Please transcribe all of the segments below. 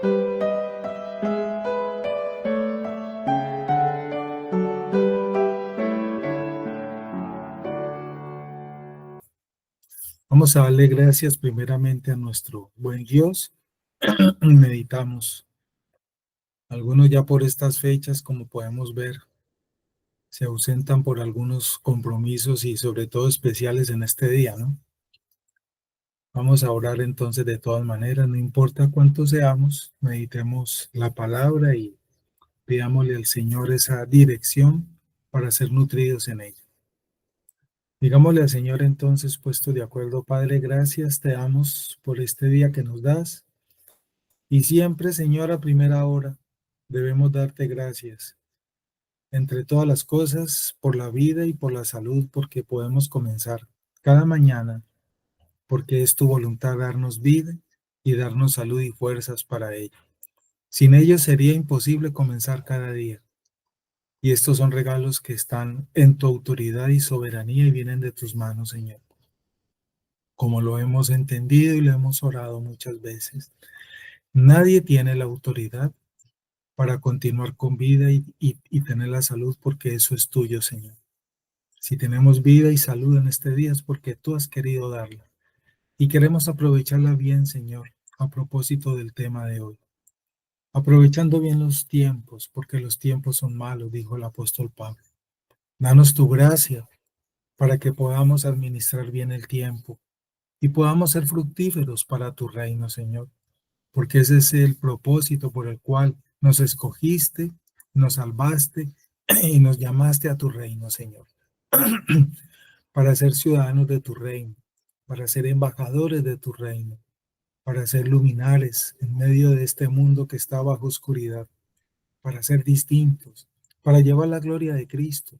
Vamos a darle gracias primeramente a nuestro buen Dios. Meditamos. Algunos ya por estas fechas, como podemos ver, se ausentan por algunos compromisos y sobre todo especiales en este día, ¿no? Vamos a orar entonces de todas maneras, no importa cuántos seamos, meditemos la palabra y pidámosle al Señor esa dirección para ser nutridos en ella. Digámosle al Señor entonces, puesto de acuerdo, Padre, gracias te damos por este día que nos das. Y siempre, Señor, a primera hora debemos darte gracias. Entre todas las cosas, por la vida y por la salud, porque podemos comenzar cada mañana, porque es tu voluntad darnos vida y darnos salud y fuerzas para ello. Sin ello sería imposible comenzar cada día. Y estos son regalos que están en tu autoridad y soberanía y vienen de tus manos, Señor. Como lo hemos entendido y lo hemos orado muchas veces, nadie tiene la autoridad para continuar con vida y tener la salud, porque eso es tuyo, Señor. Si tenemos vida y salud en este día es porque tú has querido darla y queremos aprovecharla bien, Señor, a propósito del tema de hoy. Aprovechando bien los tiempos, porque los tiempos son malos, dijo el apóstol Pablo. Danos tu gracia para que podamos administrar bien el tiempo y podamos ser fructíferos para tu reino, Señor, porque ese es el propósito por el cual nos escogiste, nos salvaste y nos llamaste a tu reino, Señor, para ser ciudadanos de tu reino, para ser embajadores de tu reino, para ser luminares en medio de este mundo que está bajo oscuridad, para ser distintos, para llevar la gloria de Cristo.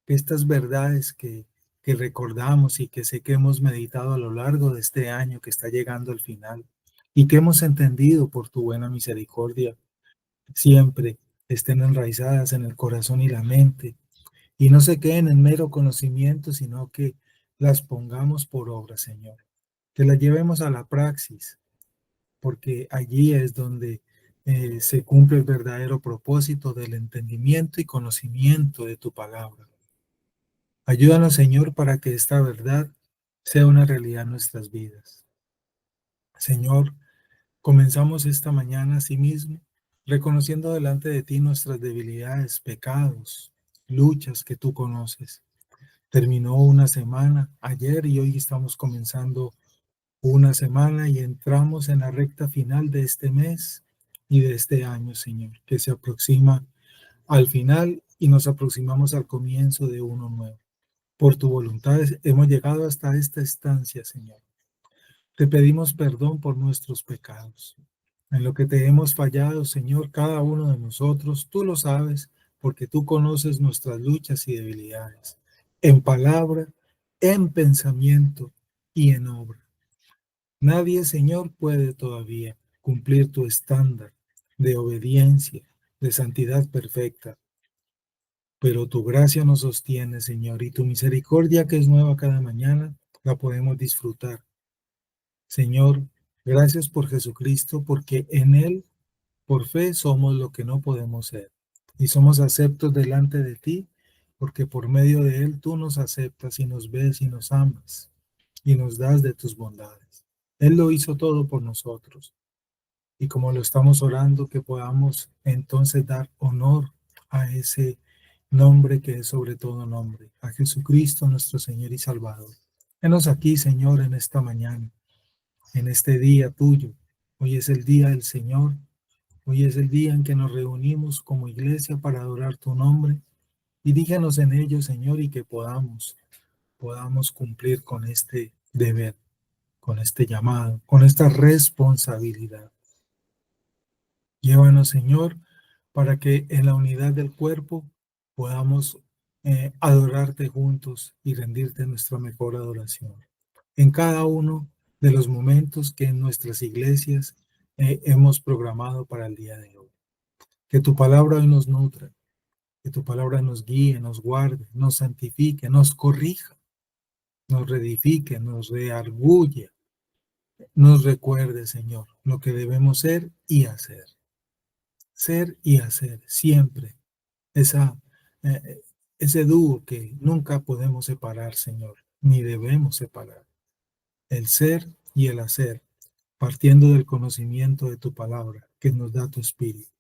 Que estas verdades que recordamos y que sé que hemos meditado a lo largo de este año que está llegando al final y que hemos entendido por tu buena misericordia, siempre estén enraizadas en el corazón y la mente y no se queden en mero conocimiento, sino que las pongamos por obra, Señor. Que las llevemos a la praxis, porque allí es donde se cumple el verdadero propósito del entendimiento y conocimiento de tu palabra. Ayúdanos, Señor, para que esta verdad sea una realidad en nuestras vidas. Señor, comenzamos esta mañana asimismo, reconociendo delante de ti nuestras debilidades, pecados, luchas que tú conoces. Terminó una semana ayer y hoy estamos comenzando una semana y entramos en la recta final de este mes y de este año, Señor, que se aproxima al final y nos aproximamos al comienzo de uno nuevo. Por tu voluntad hemos llegado hasta esta estancia, Señor. Te pedimos perdón por nuestros pecados. En lo que te hemos fallado, Señor, cada uno de nosotros, tú lo sabes, porque tú conoces nuestras luchas y debilidades, en palabra, en pensamiento y en obra. Nadie, Señor, puede todavía cumplir tu estándar de obediencia, de santidad perfecta. Pero tu gracia nos sostiene, Señor, y tu misericordia, que es nueva cada mañana, la podemos disfrutar. Señor, gracias por Jesucristo, porque en Él, por fe, somos lo que no podemos ser. Y somos aceptos delante de ti, porque por medio de Él tú nos aceptas y nos ves y nos amas y nos das de tus bondades. Él lo hizo todo por nosotros. Y como lo estamos orando, que podamos entonces dar honor a ese nombre que es sobre todo nombre, a Jesucristo nuestro Señor y Salvador. Henos aquí, Señor, en esta mañana, en este día tuyo. Hoy es el día del Señor. Hoy es el día en que nos reunimos como iglesia para adorar tu nombre. Y díganos en ello, Señor, y que podamos cumplir con este deber, con este llamado, con esta responsabilidad. Llévanos, Señor, para que en la unidad del cuerpo podamos adorarte juntos y rendirte nuestra mejor adoración. En cada uno de los momentos que en nuestras iglesias hemos programado para el día de hoy. Que tu palabra hoy nos nutra, que tu palabra nos guíe, nos guarde, nos santifique, nos corrija, nos reedifique, nos reargulle, nos recuerde, Señor, lo que debemos ser y hacer. Ser y hacer, siempre. Esa, eh, ese dúo que nunca podemos separar, Señor, ni debemos separar. El ser y el hacer, partiendo del conocimiento de tu palabra que nos da tu Espíritu.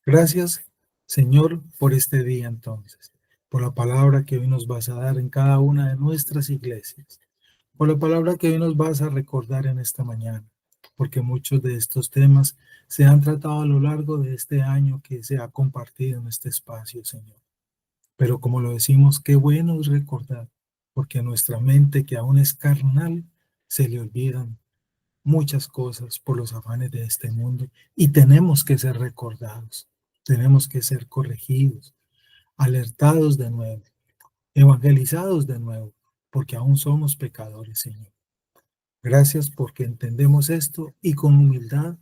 Gracias, Señor, por este día entonces, por la palabra que hoy nos vas a dar en cada una de nuestras iglesias, por la palabra que hoy nos vas a recordar en esta mañana, porque muchos de estos temas se han tratado a lo largo de este año que se ha compartido en este espacio, Señor. Pero como lo decimos, qué bueno es recordar, porque a nuestra mente que aún es carnal, se le olvidan muchas cosas por los afanes de este mundo y tenemos que ser recordados, tenemos que ser corregidos, alertados de nuevo, evangelizados de nuevo, porque aún somos pecadores, Señor. Gracias porque entendemos esto y con humildad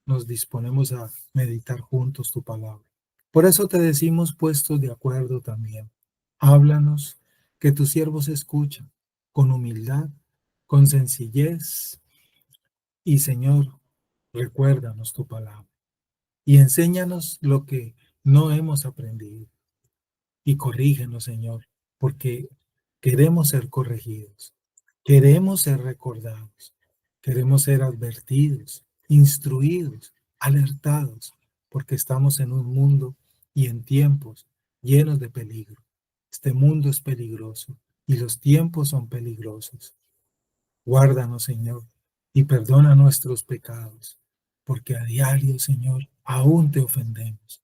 nos disponemos a meditar juntos tu palabra. Por eso te decimos puestos de acuerdo también. Háblanos, que tus siervos escuchan, con humildad, con sencillez y Señor, recuérdanos tu palabra y enséñanos lo que no hemos aprendido y corrígenos, Señor, porque queremos ser corregidos, queremos ser recordados, queremos ser advertidos, instruidos, alertados, porque estamos en un mundo y en tiempos llenos de peligro. Este mundo es peligroso y los tiempos son peligrosos. Guárdanos, Señor, y perdona nuestros pecados, porque a diario, Señor, aún te ofendemos.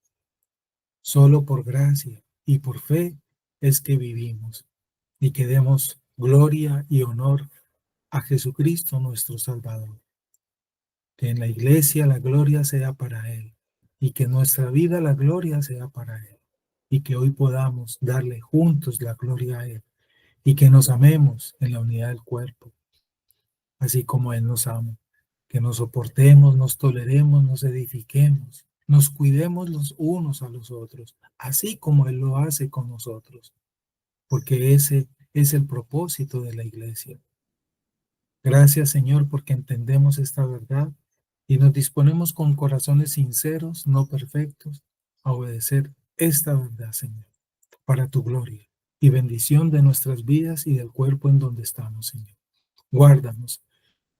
Solo por gracia y por fe es que vivimos y que demos gloria y honor a Jesucristo nuestro Salvador. Que en la iglesia la gloria sea para Él y que en nuestra vida la gloria sea para Él y que hoy podamos darle juntos la gloria a Él y que nos amemos en la unidad del cuerpo, así como Él nos ama. Que nos soportemos, nos toleremos, nos edifiquemos, nos cuidemos los unos a los otros, así como Él lo hace con nosotros, porque ese es el propósito de la iglesia. Gracias, Señor, porque entendemos esta verdad y nos disponemos con corazones sinceros, no perfectos, a obedecer esta verdad, Señor, para tu gloria y bendición de nuestras vidas y del cuerpo en donde estamos, Señor. Guárdanos.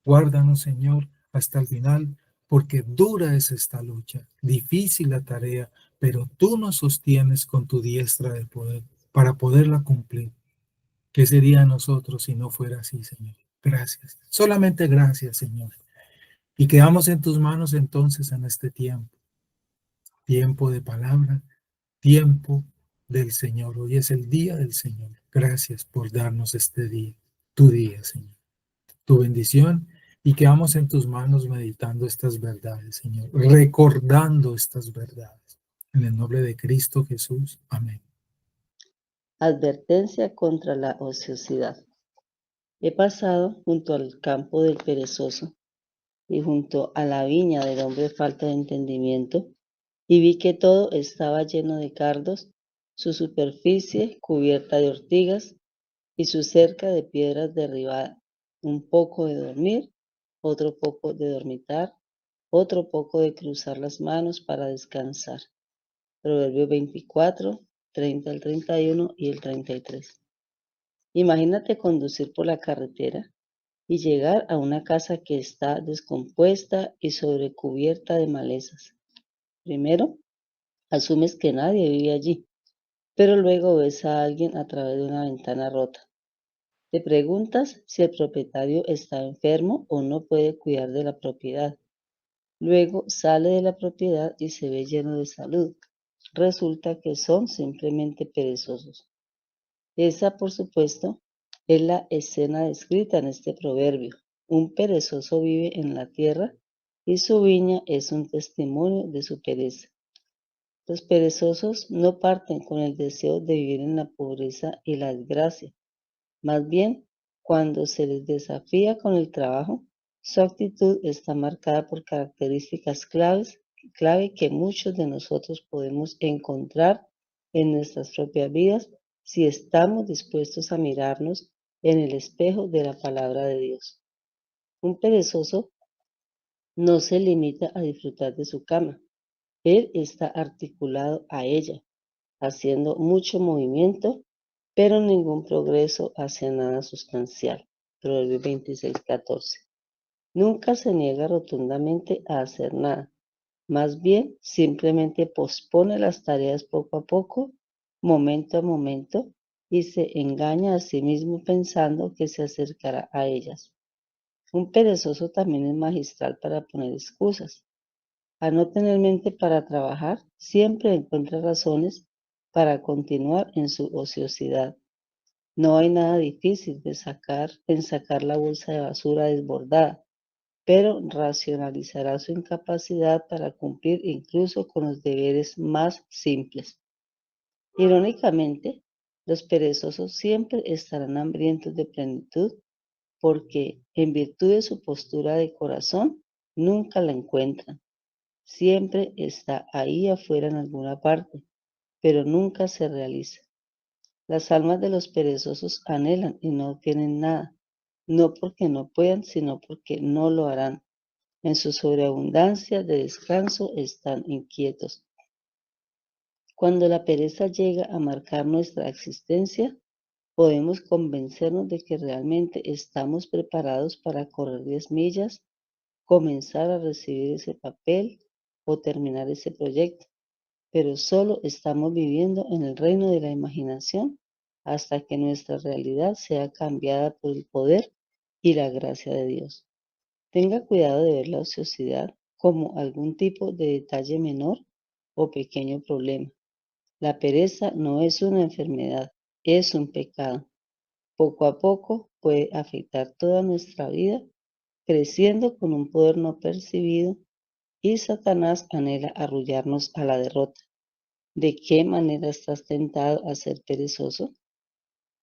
Guárdanos, Señor, hasta el final, porque dura es esta lucha, difícil la tarea, pero tú nos sostienes con tu diestra de poder para poderla cumplir. ¿Qué sería de nosotros si no fuera así, Señor? Gracias. Solamente gracias, Señor. Y quedamos en tus manos entonces en este tiempo, tiempo de palabra, tiempo del Señor. Hoy es el día del Señor. Gracias por darnos este día, tu día, Señor. Tu bendición y quedamos en tus manos meditando estas verdades, Señor, recordando estas verdades. En el nombre de Cristo Jesús. Amén. Advertencia contra la ociosidad. He pasado junto al campo del perezoso y junto a la viña del hombre falta de entendimiento, y vi que todo estaba lleno de cardos, su superficie cubierta de ortigas y su cerca de piedras derribadas, un poco de dormir, otro poco de dormitar, otro poco de cruzar las manos para descansar. Proverbios 24, 30 al 31 y el 33. Imagínate conducir por la carretera y llegar a una casa que está descompuesta y sobrecubierta de malezas. Primero, asumes que nadie vive allí, pero luego ves a alguien a través de una ventana rota. Te preguntas si el propietario está enfermo o no puede cuidar de la propiedad. Luego sale de la propiedad y se ve lleno de salud. Resulta que son simplemente perezosos. Esa, por supuesto, es la escena descrita en este proverbio. Un perezoso vive en la tierra y su viña es un testimonio de su pereza. Los perezosos no parten con el deseo de vivir en la pobreza y la desgracia. Más bien, cuando se les desafía con el trabajo, su actitud está marcada por características clave que muchos de nosotros podemos encontrar en nuestras propias vidas si estamos dispuestos a mirarnos en el espejo de la palabra de Dios. Un perezoso No se limita a disfrutar de su cama. Él está articulado a ella, haciendo mucho movimiento, pero ningún progreso hacia nada sustancial. Proverbios 26:14. Nunca se niega rotundamente a hacer nada. Más bien, simplemente pospone las tareas poco a poco, momento a momento, y se engaña a sí mismo pensando que se acercará a ellas. Un perezoso también es magistral para poner excusas. Al no tener mente para trabajar, siempre encuentra razones para continuar en su ociosidad. No hay nada difícil en sacar la bolsa de basura desbordada, pero racionalizará su incapacidad para cumplir incluso con los deberes más simples. Irónicamente, los perezosos siempre estarán hambrientos de plenitud porque, en virtud de su postura de corazón, nunca la encuentran. Siempre está ahí afuera en alguna parte, pero nunca se realiza. Las almas de los perezosos anhelan y no tienen nada, no porque no puedan, sino porque no lo harán. En su sobreabundancia de descanso están inquietos. Cuando la pereza llega a marcar nuestra existencia, podemos convencernos de que realmente estamos preparados para correr 10 millas, comenzar a recibir ese papel o terminar ese proyecto, pero solo estamos viviendo en el reino de la imaginación hasta que nuestra realidad sea cambiada por el poder y la gracia de Dios. Tenga cuidado de ver la ociosidad como algún tipo de detalle menor o pequeño problema. La pereza no es una enfermedad, es un pecado. Poco a poco puede afectar toda nuestra vida, creciendo con un poder no percibido, y Satanás anhela arrullarnos a la derrota. ¿De qué manera estás tentado a ser perezoso?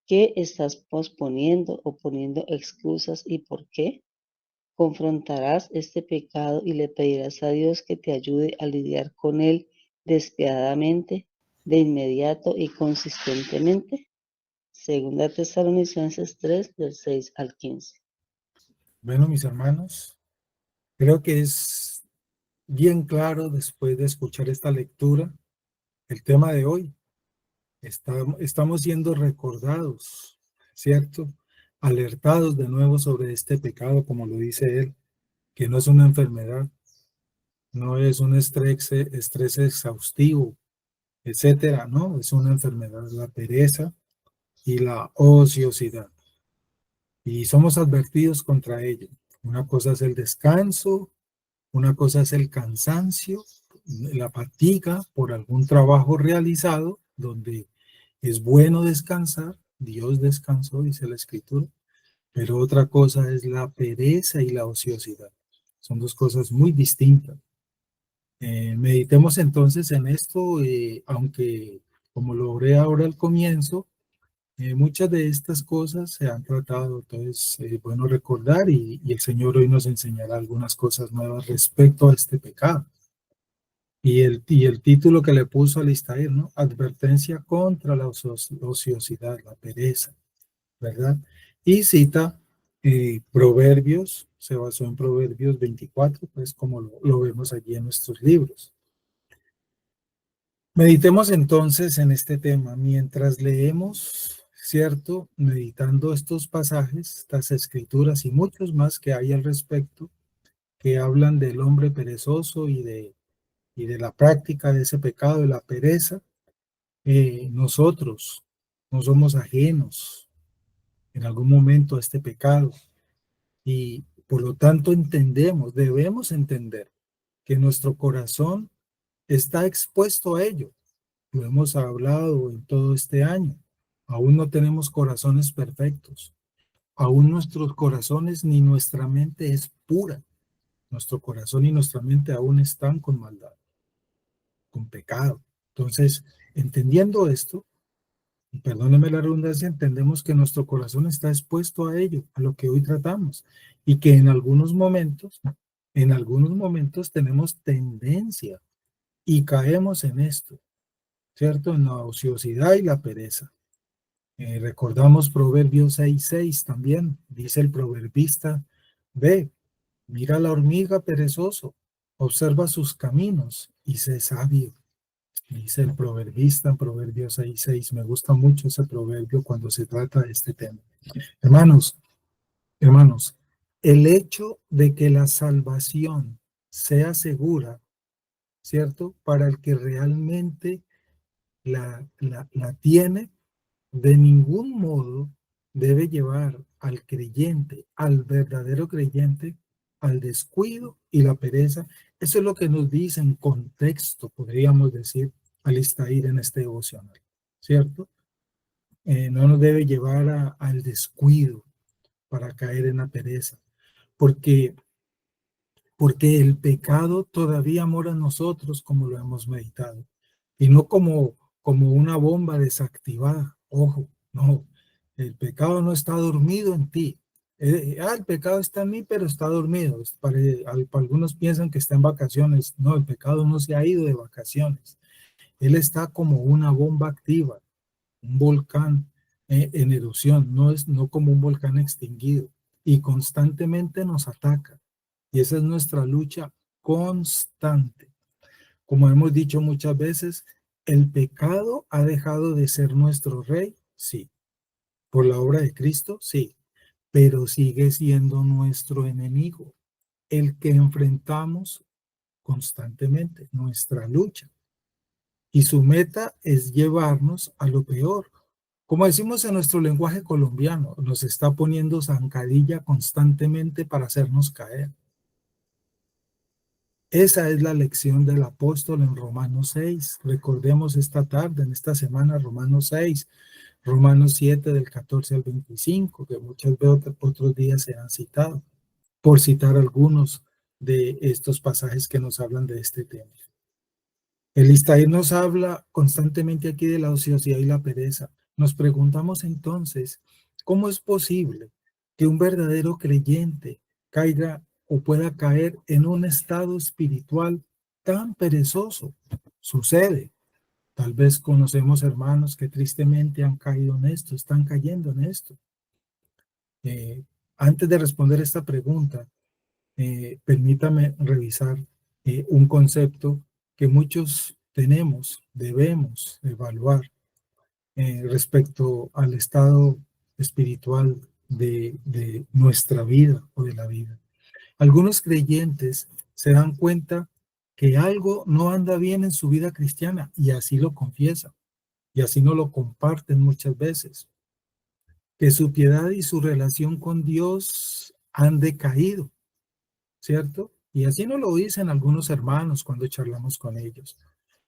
¿Qué estás posponiendo o poniendo excusas y por qué? Confrontarás este pecado y le pedirás a Dios que te ayude a lidiar con él despiadadamente, de inmediato y consistentemente. Segunda Tesalonicenses 3, del 6 al 15. Bueno, mis hermanos, creo que es bien claro después de escuchar esta lectura el tema de hoy. Estamos siendo recordados, ¿cierto? Alertados de nuevo sobre este pecado, como lo dice él, que no es una enfermedad, no es un estrés exhaustivo, etcétera, no, es una enfermedad, la pereza y la ociosidad. Y somos advertidos contra ello. Una cosa es el descanso, una cosa es el cansancio, la fatiga por algún trabajo realizado, donde es bueno descansar, Dios descansó, dice la Escritura, pero otra cosa es la pereza y la ociosidad. Son dos cosas muy distintas. Meditemos entonces en esto, aunque como lo logré ahora al comienzo, muchas de estas cosas se han tratado, entonces bueno recordar y el Señor hoy nos enseñará algunas cosas nuevas respecto a este pecado. Y el título que le puso a Listair, ¿no? Advertencia contra la ociosidad, la pereza, ¿verdad? Y cita Proverbios, se basó en Proverbios 24, pues como lo vemos allí en nuestros libros. Meditemos entonces en este tema mientras leemos, ¿cierto? Meditando estos pasajes, estas escrituras y muchos más que hay al respecto, que hablan del hombre perezoso y de la práctica de ese pecado, de la pereza. Nosotros no somos ajenos en algún momento a este pecado y por lo tanto debemos entender que nuestro corazón está expuesto a ello. Lo hemos hablado en todo este año. Aún no tenemos corazones perfectos. Aún nuestros corazones ni nuestra mente es pura. Nuestro corazón y nuestra mente aún están con maldad, con pecado. Entonces, entendiendo esto, y perdóneme la redundancia, entendemos que nuestro corazón está expuesto a ello, a lo que hoy tratamos, y que en algunos momentos tenemos tendencia y caemos en esto, ¿cierto? En la ociosidad y la pereza. Recordamos Proverbios 6:6 también, dice el proverbista, ve, Mira la hormiga, perezoso, observa sus caminos y sé sabio. Dice el proverbista en Proverbios 6:6. Me gusta mucho ese proverbio cuando se trata de este tema. Hermanos, hermanos, el hecho de que la salvación sea segura, ¿cierto? Para el que realmente la tiene, de ningún modo debe llevar al creyente, al verdadero creyente, al descuido y la pereza. Eso es lo que nos dice en contexto, podríamos decir, Alistair en este devocional, ¿cierto? No nos debe llevar al descuido para caer en la pereza, porque, porque el pecado todavía mora en nosotros, como lo hemos meditado, y no como una bomba desactivada. Ojo, no, el pecado no está dormido en ti. El pecado está en mí, pero está dormido. Algunos piensan que está en vacaciones. No, el pecado no se ha ido de vacaciones. Él está como una bomba activa, un volcán en erupción, no como un volcán extinguido, y constantemente nos ataca. Y esa es nuestra lucha constante. Como hemos dicho muchas veces, ¿el pecado ha dejado de ser nuestro rey? Sí. ¿Por la obra de Cristo? Sí. Pero sigue siendo nuestro enemigo, el que enfrentamos constantemente, nuestra lucha. Y su meta es llevarnos a lo peor. Como decimos en nuestro lenguaje colombiano, nos está poniendo zancadilla constantemente para hacernos caer. Esa es la lección del apóstol en Romanos 6. Recordemos esta tarde, en esta semana, Romanos 6, Romanos 7 del 14 al 25, que muchas veces otros días se han citado, por citar algunos de estos pasajes que nos hablan de este tema. El Istair nos habla constantemente aquí de la ociosidad y la pereza. Nos preguntamos entonces, ¿cómo es posible que un verdadero creyente caiga o pueda caer en un estado espiritual tan perezoso? Sucede. Tal vez conocemos hermanos que tristemente han caído en esto, están cayendo en esto. Antes de responder esta pregunta, permítame revisar un concepto que muchos tenemos, debemos evaluar respecto al estado espiritual de nuestra vida o de la vida. Algunos creyentes se dan cuenta que algo no anda bien en su vida cristiana y así lo confiesan y así no lo comparten muchas veces, que su piedad y su relación con Dios han decaído, ¿cierto? Y así nos lo dicen algunos hermanos cuando charlamos con ellos.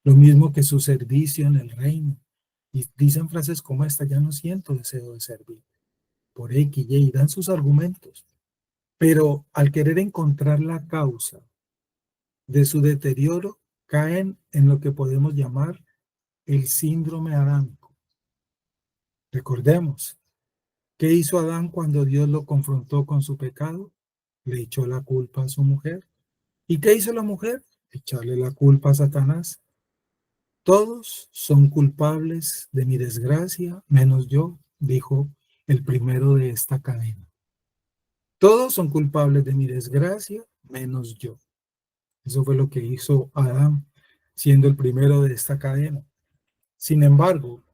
Lo mismo que su servicio en el reino. Y dicen frases como esta: ya no siento deseo de servir. Por X, Y, dan sus argumentos. Pero al querer encontrar la causa de su deterioro, caen en lo que podemos llamar el síndrome adámico. Recordemos, ¿qué hizo Adán cuando Dios lo confrontó con su pecado? Le echó la culpa a su mujer. ¿Y qué hizo la mujer? Echarle la culpa a Satanás. Todos son culpables de mi desgracia, menos yo, dijo el primero de esta cadena. Todos son culpables de mi desgracia, menos yo. Eso fue lo que hizo Adán, siendo el primero de esta cadena. Sin embargo,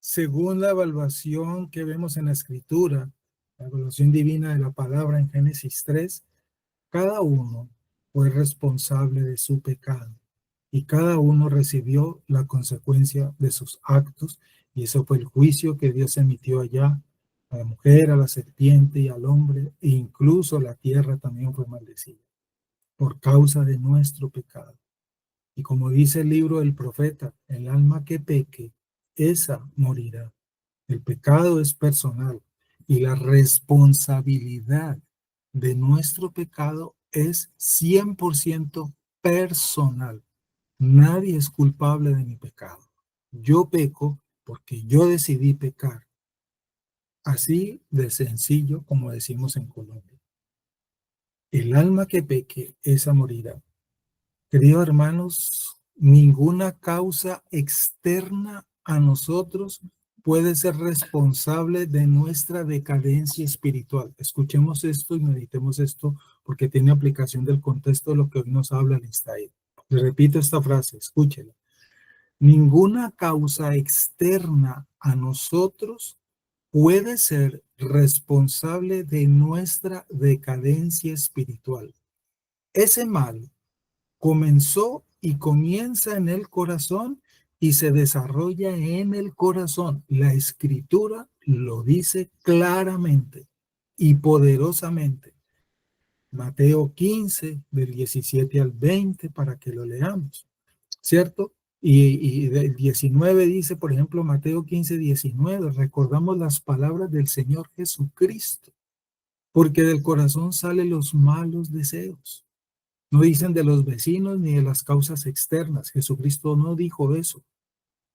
según la evaluación que vemos en la Escritura, la evaluación divina de la palabra en Génesis 3, cada uno fue responsable de su pecado y cada uno recibió la consecuencia de sus actos, y eso fue el juicio que Dios emitió allá a la mujer, a la serpiente y al hombre, e incluso la tierra también fue maldecida por causa de nuestro pecado. Y como dice el libro del profeta, el alma que peque, esa morirá. El pecado es personal y la responsabilidad de nuestro pecado es 100% personal. Nadie es culpable de mi pecado. Yo peco porque yo decidí pecar. Así de sencillo, como decimos en Colombia. El alma que peque, esa morirá. Queridos hermanos, ninguna causa externa a nosotros puede ser responsable de nuestra decadencia espiritual. Escuchemos esto y meditemos esto porque tiene aplicación del contexto de lo que hoy nos habla el Instael. Le repito esta frase, escúchela. Ninguna causa externa a nosotros puede ser responsable de nuestra decadencia espiritual. Ese mal comenzó y comienza en el corazón y se desarrolla en el corazón. La escritura lo dice claramente y poderosamente. Mateo 15, del 17 al 20, para que lo leamos, ¿cierto? Y del 19 dice, por ejemplo, Mateo 15, 19, recordamos las palabras del Señor Jesucristo, porque del corazón salen los malos deseos. No dicen de los vecinos ni de las causas externas. Jesucristo no dijo eso.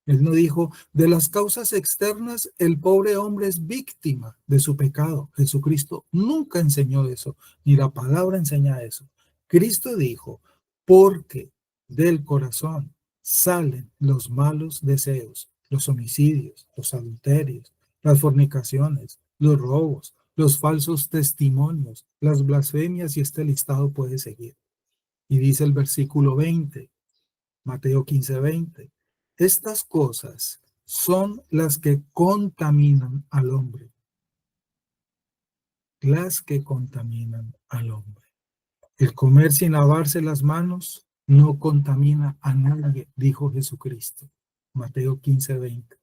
Él no dijo, de las causas externas, el pobre hombre es víctima de su pecado. Jesucristo nunca enseñó eso, ni la palabra enseña eso. Cristo dijo, porque del corazón salen los malos deseos, los homicidios, los adulterios, las fornicaciones, los robos, los falsos testimonios, las blasfemias, y este listado puede seguir. Y dice el versículo 20, Mateo 15, 20. Estas cosas son las que contaminan al hombre. Las que contaminan al hombre. El comer sin lavarse las manos no contamina a nadie, dijo Jesucristo. Mateo 15, 20.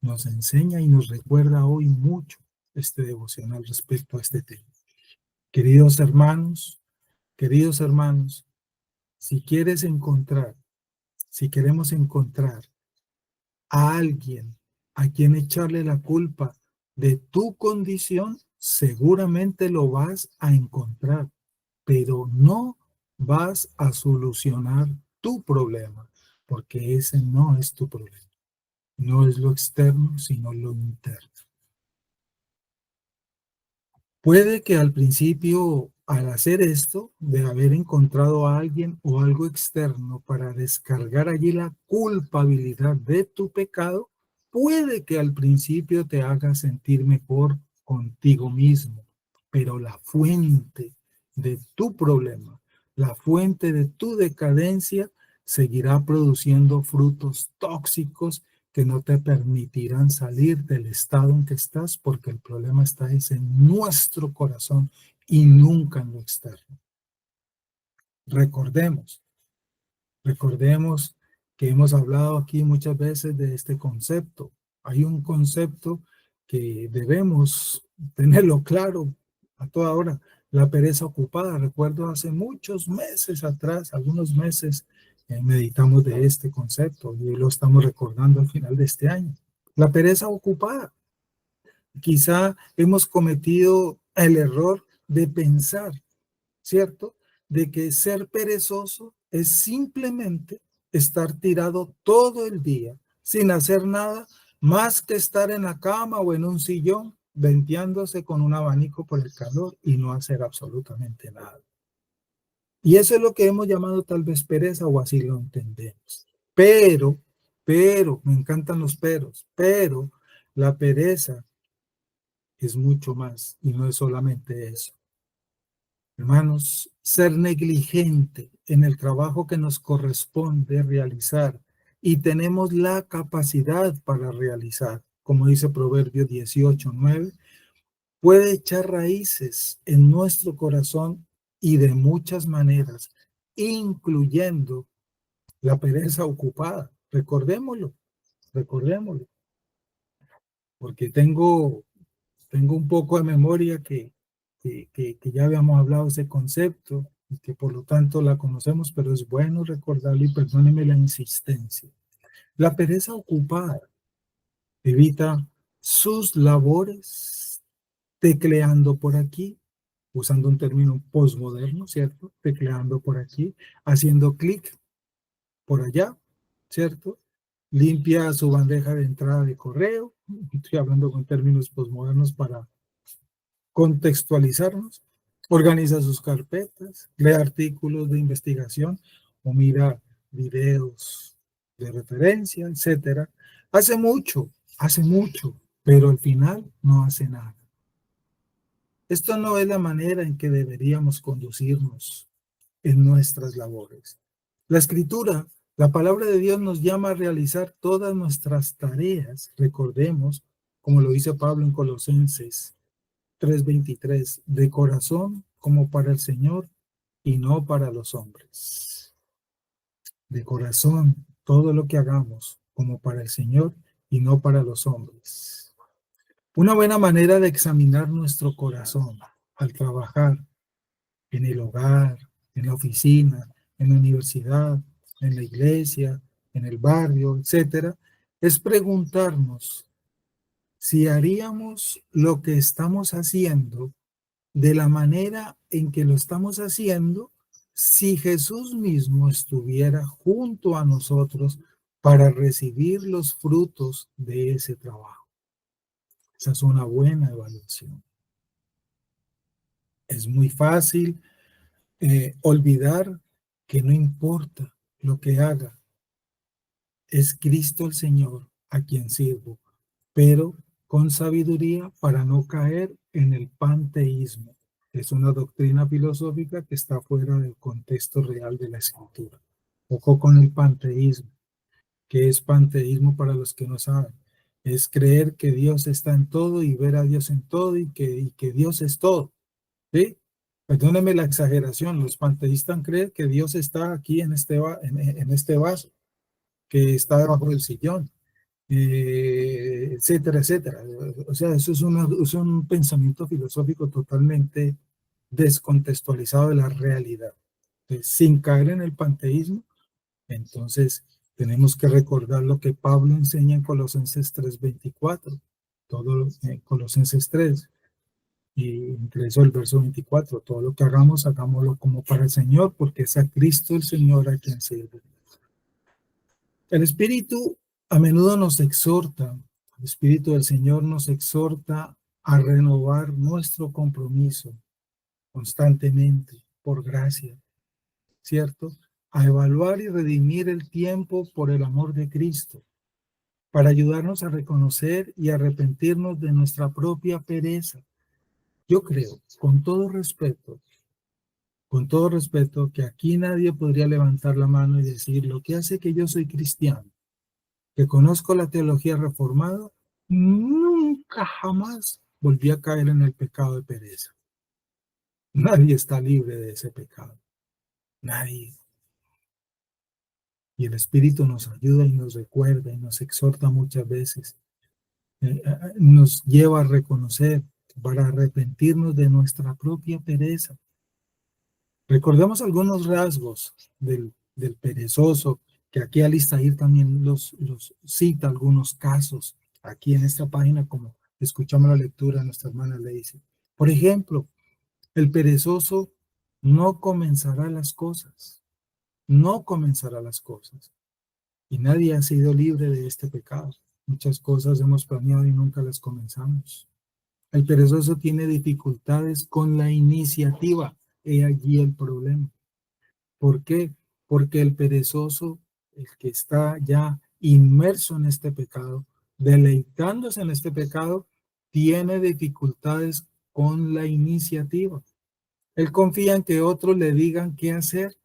Nos enseña y nos recuerda hoy mucho este devocional respecto a este tema. Queridos hermanos, si quieres encontrar, si queremos encontrar a alguien a quien echarle la culpa de tu condición, seguramente lo vas a encontrar, pero no vas a solucionar tu problema, porque ese no es tu problema. No es lo externo, sino lo interno. Puede que al principio, al hacer esto, de haber encontrado a alguien o algo externo para descargar allí la culpabilidad de tu pecado, puede que al principio te haga sentir mejor contigo mismo, pero la fuente de tu problema, la fuente de tu decadencia, seguirá produciendo frutos tóxicos que no te permitirán salir del estado en que estás, porque el problema está en nuestro corazón y nunca en lo externo. Recordemos que hemos hablado aquí muchas veces de este concepto. Hay un concepto que debemos tenerlo claro a toda hora: la pereza ocupada. Recuerdo hace muchos meses atrás, algunos meses, meditamos de este concepto y lo estamos recordando al final de este año. La pereza ocupada. Quizá hemos cometido el error de pensar, ¿cierto? De que ser perezoso es simplemente estar tirado todo el día sin hacer nada más que estar en la cama o en un sillón venteándose con un abanico por el calor y no hacer absolutamente nada. Y eso es lo que hemos llamado tal vez pereza, o así lo entendemos. Pero, me encantan los pero la pereza es mucho más y no es solamente eso. Hermanos, ser negligente en el trabajo que nos corresponde realizar y tenemos la capacidad para realizar, como dice Proverbios 18:9, puede echar raíces en nuestro corazón y de muchas maneras, incluyendo la pereza ocupada. Recordémoslo, porque tengo un poco de memoria que ya habíamos hablado de ese concepto y que por lo tanto la conocemos, pero es bueno recordarlo y perdóneme la insistencia. La pereza ocupada evita sus labores tecleando por aquí, usando un término postmoderno, ¿cierto? Tecleando por aquí, haciendo clic por allá, ¿cierto? Limpia su bandeja de entrada de correo. Estoy hablando con términos postmodernos para contextualizarnos. Organiza sus carpetas, lee artículos de investigación o mira videos de referencia, etcétera. Hace mucho, hace mucho, pero al final no hace nada. Esto no es la manera en que deberíamos conducirnos en nuestras labores. La escritura, la palabra de Dios nos llama a realizar todas nuestras tareas, recordemos, como lo dice Pablo en Colosenses 3:23, de corazón como para el Señor y no para los hombres. De corazón, todo lo que hagamos como para el Señor y no para los hombres. Una buena manera de examinar nuestro corazón al trabajar en el hogar, en la oficina, en la universidad, en la iglesia, en el barrio, etcétera, es preguntarnos si haríamos lo que estamos haciendo de la manera en que lo estamos haciendo si Jesús mismo estuviera junto a nosotros para recibir los frutos de ese trabajo. Esa es una buena evaluación. Es muy fácil olvidar que no importa lo que haga, es Cristo el Señor a quien sirvo, pero con sabiduría para no caer en el panteísmo. Es una doctrina filosófica que está fuera del contexto real de la escritura. Ojo con el panteísmo. ¿Qué es panteísmo para los que no saben? Es creer que Dios está en todo y ver a Dios en todo y que Dios es todo. ¿Sí? Perdóneme la exageración, los panteístas creen que Dios está aquí en este vaso, que está debajo del sillón, etcétera, etcétera. O sea, eso es un pensamiento filosófico totalmente descontextualizado de la realidad. Entonces, sin caer en el panteísmo, entonces tenemos que recordar lo que Pablo enseña en Colosenses 3:24, todo en Colosenses 3. Y entre eso el verso 24, todo lo que hagamos, hagámoslo como para el Señor, porque es a Cristo el Señor a quien sirve. El Espíritu a menudo nos exhorta, el Espíritu del Señor nos exhorta a renovar nuestro compromiso constantemente, por gracia, ¿cierto? A evaluar y redimir el tiempo por el amor de Cristo, para ayudarnos a reconocer y arrepentirnos de nuestra propia pereza. Yo creo, con todo respeto, que aquí nadie podría levantar la mano y decir, lo que hace que yo soy cristiano, que conozco la teología reformada, nunca jamás volví a caer en el pecado de pereza. Nadie está libre de ese pecado. Nadie. Y el Espíritu nos ayuda y nos recuerda y nos exhorta muchas veces. Nos lleva a reconocer para arrepentirnos de nuestra propia pereza. Recordemos algunos rasgos del perezoso, que aquí Alistair también los cita algunos casos aquí en esta página, como escuchamos la lectura de nuestra hermana Lacey. Por ejemplo, el perezoso no comenzará las cosas, no comenzará las cosas. Y nadie ha sido libre de este pecado. Muchas cosas hemos planeado y nunca las comenzamos. El perezoso tiene dificultades con la iniciativa. He allí el problema. ¿Por qué? Porque el perezoso, el que está ya inmerso en este pecado, deleitándose en este pecado, tiene dificultades con la iniciativa. Él confía en que otros le digan qué hacer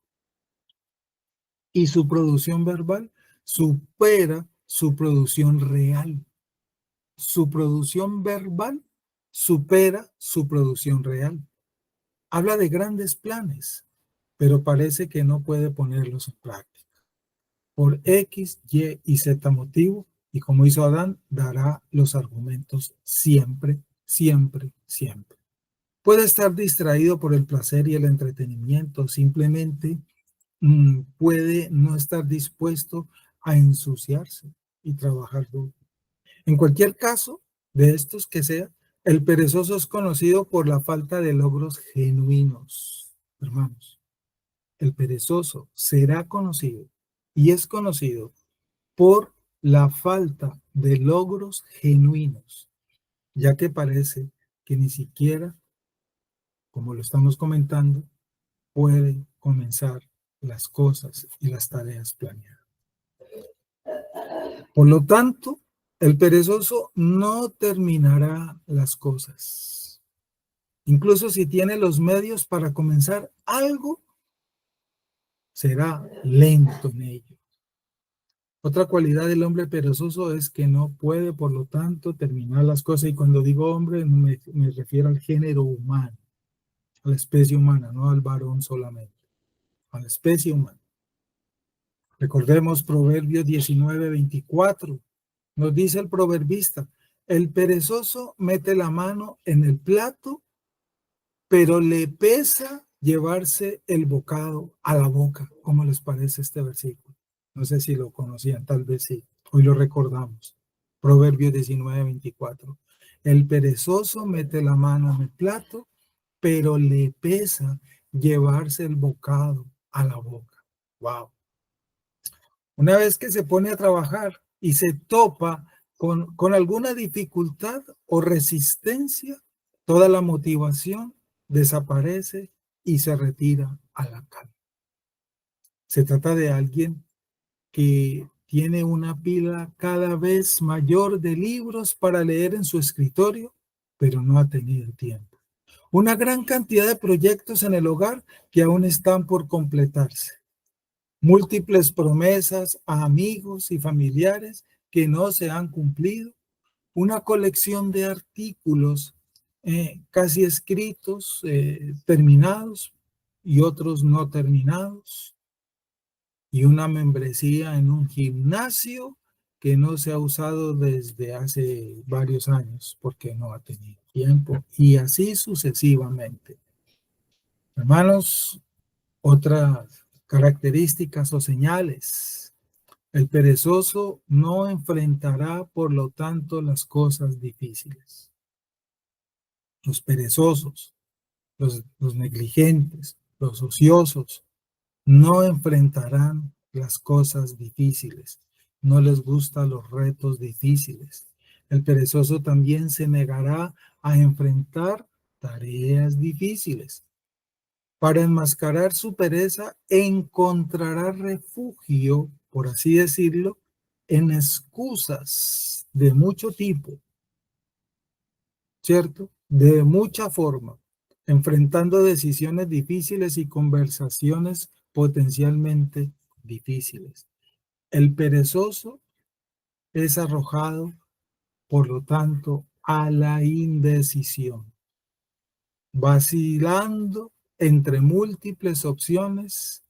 y su producción verbal supera su producción real. Su producción verbal supera su producción real. Habla de grandes planes, pero parece que no puede ponerlos en práctica. Por X, Y y Z motivo, y como hizo Adán, dará los argumentos siempre, siempre, siempre. Puede estar distraído por el placer y el entretenimiento, simplemente puede no estar dispuesto a ensuciarse y trabajar duro. En cualquier caso de estos que sea, el perezoso es conocido por la falta de logros genuinos, hermanos. El perezoso será conocido y es conocido por la falta de logros genuinos, ya que parece que ni siquiera, como lo estamos comentando, puede comenzar las cosas y las tareas planeadas. Por lo tanto, El perezoso no terminará las cosas. Incluso si tiene los medios para comenzar algo, será lento en ello. Otra cualidad del hombre perezoso es que no puede, por lo tanto, terminar las cosas. Y cuando digo hombre, no me refiero al género humano, a la especie humana, no al varón solamente, a la especie humana. Recordemos Proverbios 19:24. Nos dice el proverbista, el perezoso mete la mano en el plato, pero le pesa llevarse el bocado a la boca. ¿Cómo les parece este versículo? No sé si lo conocían, tal vez sí. Hoy lo recordamos. Proverbios 19:24. El perezoso mete la mano en el plato, pero le pesa llevarse el bocado a la boca. Wow. Una vez que se pone a trabajar y se topa con alguna dificultad o resistencia, toda la motivación desaparece y se retira a la calma. Se trata de alguien que tiene una pila cada vez mayor de libros para leer en su escritorio, pero no ha tenido tiempo. Una gran cantidad de proyectos en el hogar que aún están por completarse. Múltiples promesas a amigos y familiares que no se han cumplido, una colección de artículos casi escritos, terminados y otros no terminados, y una membresía en un gimnasio que no se ha usado desde hace varios años porque no ha tenido tiempo, y así sucesivamente. Hermanos, otras características o señales. El perezoso no enfrentará, por lo tanto, las cosas difíciles. Los perezosos, los negligentes, los ociosos, no enfrentarán las cosas difíciles. No les gustan los retos difíciles. El perezoso también se negará a enfrentar tareas difíciles. Para enmascarar su pereza, encontrará refugio, por así decirlo, en excusas de mucho tipo, ¿cierto? De mucha forma, enfrentando decisiones difíciles y conversaciones potencialmente difíciles. El perezoso es arrojado, por lo tanto, a la indecisión, vacilando entre múltiples opciones,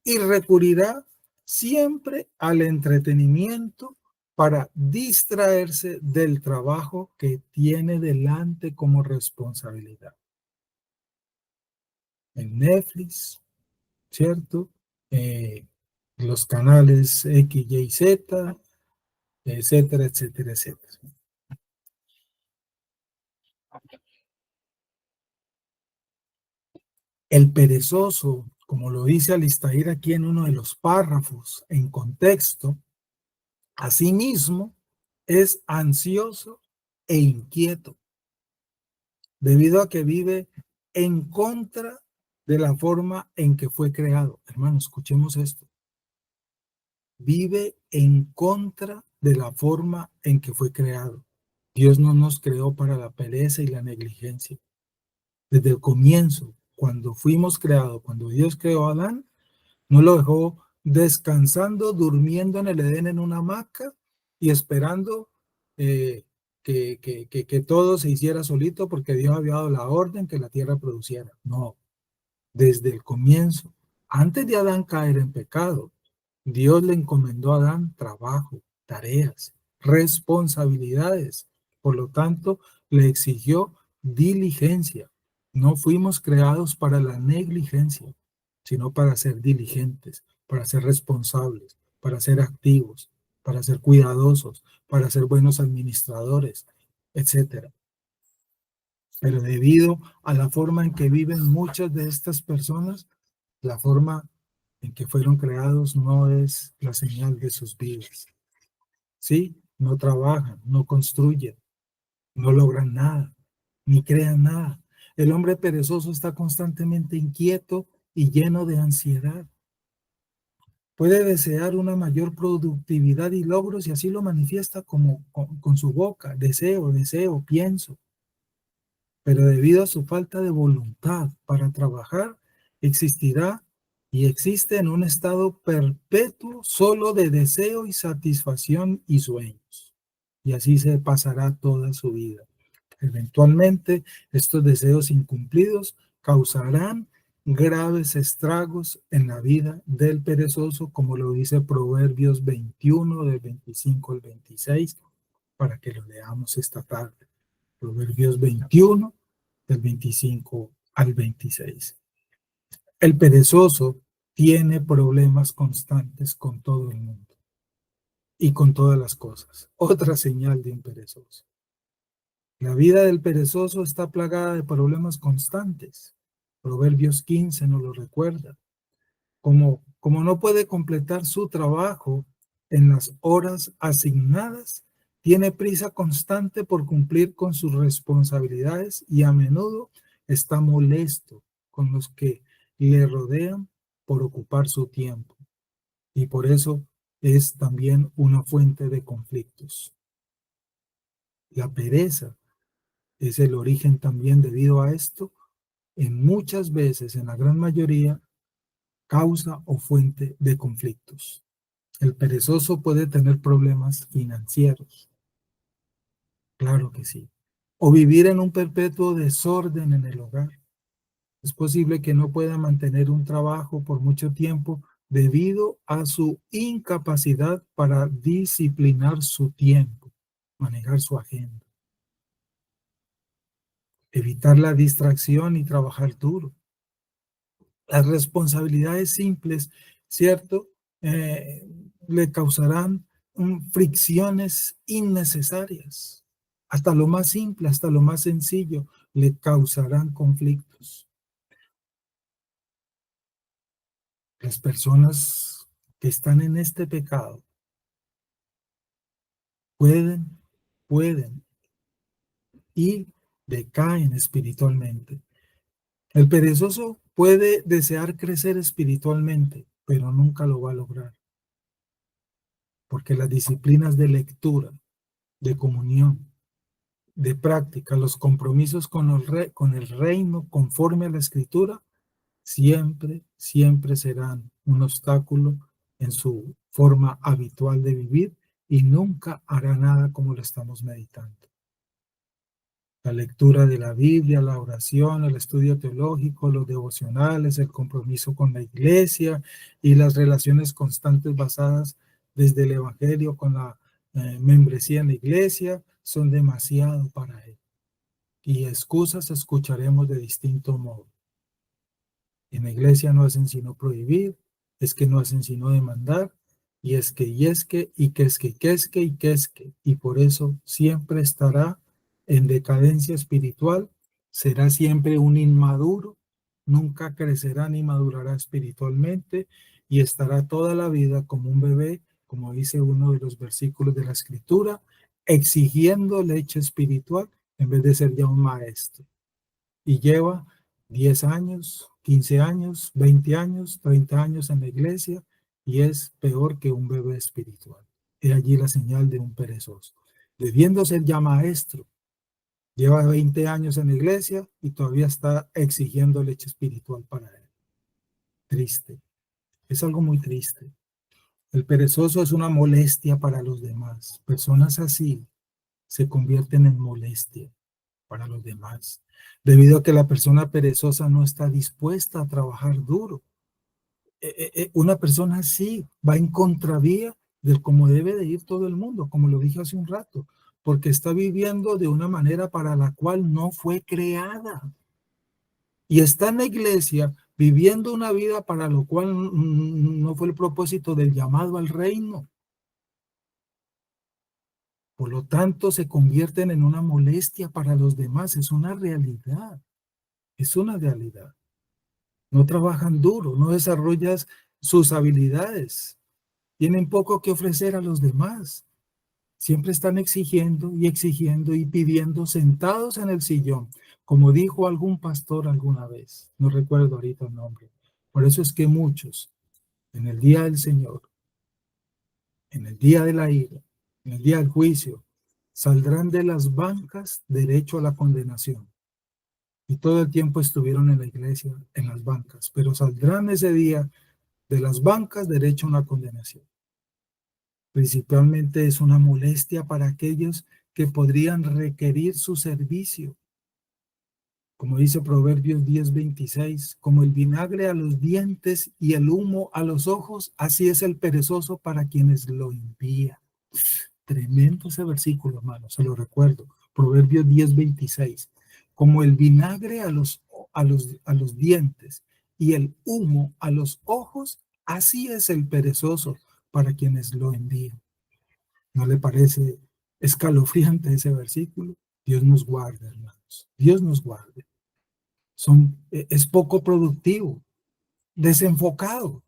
y recurrirá siempre al entretenimiento para distraerse del trabajo que tiene delante como responsabilidad. En Netflix, ¿cierto? Los canales X, Y, Z, etcétera, etcétera, etcétera. El perezoso, como lo dice Alistair aquí en uno de los párrafos en contexto, asimismo es ansioso e inquieto, debido a que vive en contra de la forma en que fue creado. Hermanos, escuchemos esto. Vive en contra de la forma en que fue creado. Dios no nos creó para la pereza y la negligencia. Desde el comienzo, cuando fuimos creados, cuando Dios creó a Adán, no lo dejó descansando, durmiendo en el Edén en una hamaca y esperando que todo se hiciera solito porque Dios había dado la orden que la tierra produciera. No, desde el comienzo, antes de Adán caer en pecado, Dios le encomendó a Adán trabajo, tareas, responsabilidades. Por lo tanto, le exigió diligencia. No fuimos creados para la negligencia, sino para ser diligentes, para ser responsables, para ser activos, para ser cuidadosos, para ser buenos administradores, etcétera. Pero debido a la forma en que viven muchas de estas personas, la forma en que fueron creados no es la señal de sus vidas. ¿Sí? No trabajan, no construyen, no logran nada, ni crean nada. El hombre perezoso está constantemente inquieto y lleno de ansiedad. Puede desear una mayor productividad y logros y así lo manifiesta como con su boca, deseo, deseo, pienso. Pero debido a su falta de voluntad para trabajar, existirá y existe en un estado perpetuo solo de deseo y satisfacción y sueños. Y así se pasará toda su vida. Eventualmente, estos deseos incumplidos causarán graves estragos en la vida del perezoso, como lo dice Proverbios 21, del 25 al 26, para que lo leamos esta tarde. Proverbios 21, del 25 al 26. El perezoso tiene problemas constantes con todo el mundo y con todas las cosas. Otra señal de un perezoso. La vida del perezoso está plagada de problemas constantes. Proverbios 15 nos lo recuerda. Como no puede completar su trabajo en las horas asignadas, tiene prisa constante por cumplir con sus responsabilidades y a menudo está molesto con los que le rodean por ocupar su tiempo. Y por eso es también una fuente de conflictos. La pereza es el origen también debido a esto, en muchas veces, en la gran mayoría, causa o fuente de conflictos. El perezoso puede tener problemas financieros, claro que sí, o vivir en un perpetuo desorden en el hogar. Es posible que no pueda mantener un trabajo por mucho tiempo debido a su incapacidad para disciplinar su tiempo, manejar su agenda, evitar la distracción y trabajar duro. Las responsabilidades simples, ¿cierto? Le causarán fricciones innecesarias. Hasta lo más simple, hasta lo más sencillo, le causarán conflictos. Las personas que están en este pecado pueden y decaen espiritualmente. El perezoso puede desear crecer espiritualmente, pero nunca lo va a lograr, porque las disciplinas de lectura, de comunión, de práctica, los compromisos con el reino conforme a la escritura, siempre serán un obstáculo en su forma habitual de vivir y nunca hará nada como lo estamos meditando. La lectura de la Biblia, la oración, el estudio teológico, los devocionales, el compromiso con la iglesia y las relaciones constantes basadas desde el Evangelio con la membresía en la iglesia son demasiado para él. Y excusas escucharemos de distinto modo. En la iglesia no hacen sino prohibir, es que no hacen sino demandar, y es que, y es que, y que es que, que es que, y que es que, y por eso siempre estará en decadencia espiritual, será siempre un inmaduro, nunca crecerá ni madurará espiritualmente, y estará toda la vida como un bebé, como dice uno de los versículos de la Escritura, exigiendo leche espiritual en vez de ser ya un maestro. Y lleva 10 años, 15 años, 20 años, 30 años en la iglesia y es peor que un bebé espiritual. He allí la señal de un perezoso. Debiendo ser ya maestro, lleva 20 años en la iglesia y todavía está exigiendo leche espiritual para él. Triste. Es algo muy triste. El perezoso es una molestia para los demás. Personas así se convierten en molestia para los demás, debido a que la persona perezosa no está dispuesta a trabajar duro. Una persona así va en contravía de cómo debe de ir todo el mundo, como lo dije hace un rato, porque está viviendo de una manera para la cual no fue creada. Y está en la iglesia viviendo una vida para lo cual no fue el propósito del llamado al reino. Por lo tanto, se convierten en una molestia para los demás. Es una realidad. Es una realidad. No trabajan duro, no desarrollan sus habilidades. Tienen poco que ofrecer a los demás. Siempre están exigiendo y pidiendo sentados en el sillón, como dijo algún pastor alguna vez. No recuerdo ahorita el nombre. Por eso es que muchos en el día del Señor, en el día de la ira, en el día del juicio, saldrán de las bancas derecho a la condenación. Y todo el tiempo estuvieron en la iglesia, en las bancas, pero saldrán ese día de las bancas derecho a una condenación. Principalmente es una molestia para aquellos que podrían requerir su servicio. Como dice Proverbios 10:26, como el vinagre a los dientes y el humo a los ojos, así es el perezoso para quienes lo envían. Tremendo ese versículo, hermano, se lo recuerdo. Proverbios 10:26. Como el vinagre a los dientes y el humo a los ojos, así es el perezoso para quienes lo envían. ¿No le parece escalofriante ese versículo? Dios nos guarde, hermanos. Dios nos guarde. Es poco productivo, desenfocado,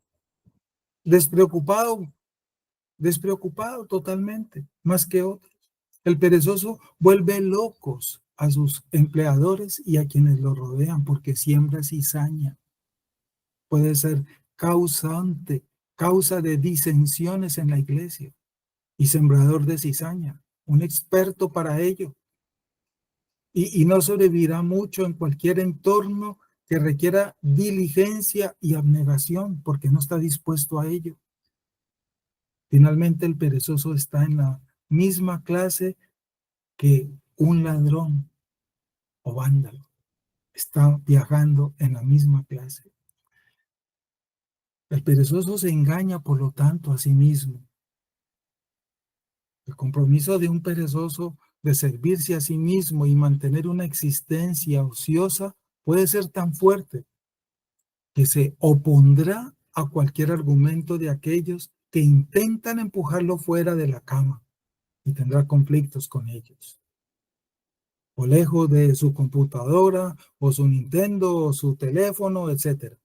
despreocupado, despreocupado totalmente, más que otros. El perezoso vuelve locos a sus empleadores y a quienes lo rodean porque siembra cizaña. Puede ser causa de disensiones en la iglesia y sembrador de cizaña, un experto para ello. Y no sobrevivirá mucho en cualquier entorno que requiera diligencia y abnegación porque no está dispuesto a ello. Finalmente, el perezoso está en la misma clase que un ladrón o vándalo. Está viajando en la misma clase. El perezoso se engaña, por lo tanto, a sí mismo. El compromiso de un perezoso de servirse a sí mismo y mantener una existencia ociosa puede ser tan fuerte que se opondrá a cualquier argumento de aquellos que intentan empujarlo fuera de la cama y tendrá conflictos con ellos. O lejos de su computadora, o su Nintendo, o su teléfono, etc.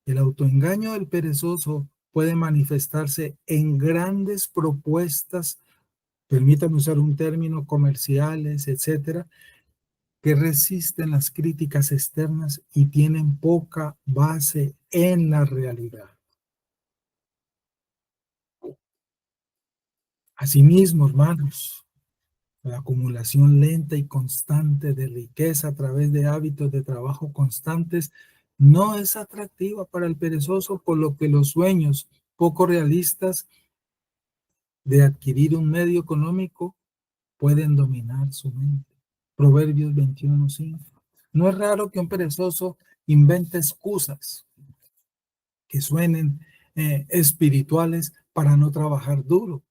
El autoengaño del perezoso puede manifestarse en grandes propuestas, permítanme usar un término, comerciales, etc., que resisten las críticas externas y tienen poca base en la realidad. Asimismo, hermanos, la acumulación lenta y constante de riqueza a través de hábitos de trabajo constantes no es atractiva para el perezoso, por lo que los sueños poco realistas de adquirir un medio económico pueden dominar su mente. Proverbios 21:5. No es raro que un perezoso invente excusas que suenen espirituales para no trabajar duro,